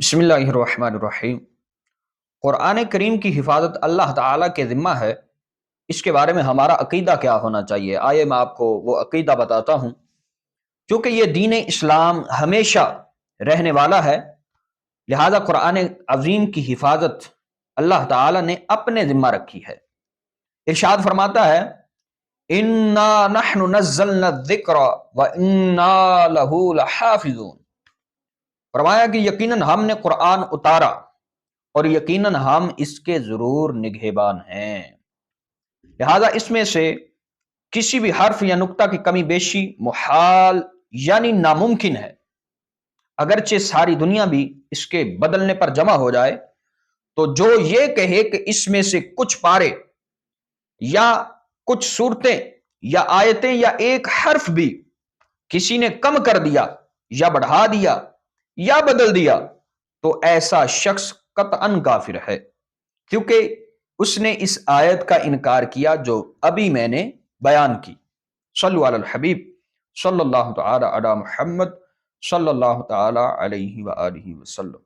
بسم اللہ الرحمن الرحیم۔ قرآن کریم کی حفاظت اللہ تعالیٰ کے ذمہ ہے۔ اس کے بارے میں ہمارا عقیدہ کیا ہونا چاہیے، آئیے میں آپ کو وہ عقیدہ بتاتا ہوں۔ چونکہ یہ دین اسلام ہمیشہ رہنے والا ہے، لہذا قرآن عظیم کی حفاظت اللہ تعالیٰ نے اپنے ذمہ رکھی ہے۔ ارشاد فرماتا ہے اِنَّا نَحْنُ نَزَّلْنَا الذِّكْرَ وَإِنَّا لَهُ لَحَافِظُونَ۔ فرمایا کہ یقیناً ہم نے قرآن اتارا اور یقیناً ہم اس کے ضرور نگہبان ہیں، لہذا اس میں سے کسی بھی حرف یا نقطہ کی کمی بیشی محال یعنی ناممکن ہے۔ اگرچہ ساری دنیا بھی اس کے بدلنے پر جمع ہو جائے تو جو یہ کہے کہ اس میں سے کچھ پارے یا کچھ صورتیں یا آیتیں یا ایک حرف بھی کسی نے کم کر دیا یا بڑھا دیا یا بدل دیا تو ایسا شخص قطعاً کافر ہے، کیونکہ اس نے اس آیت کا انکار کیا جو ابھی میں نے بیان کی۔ صلو علی الحبیب صلی اللہ تعالی علی محمد صلی اللہ تعالی علیہ وآلہ وسلم۔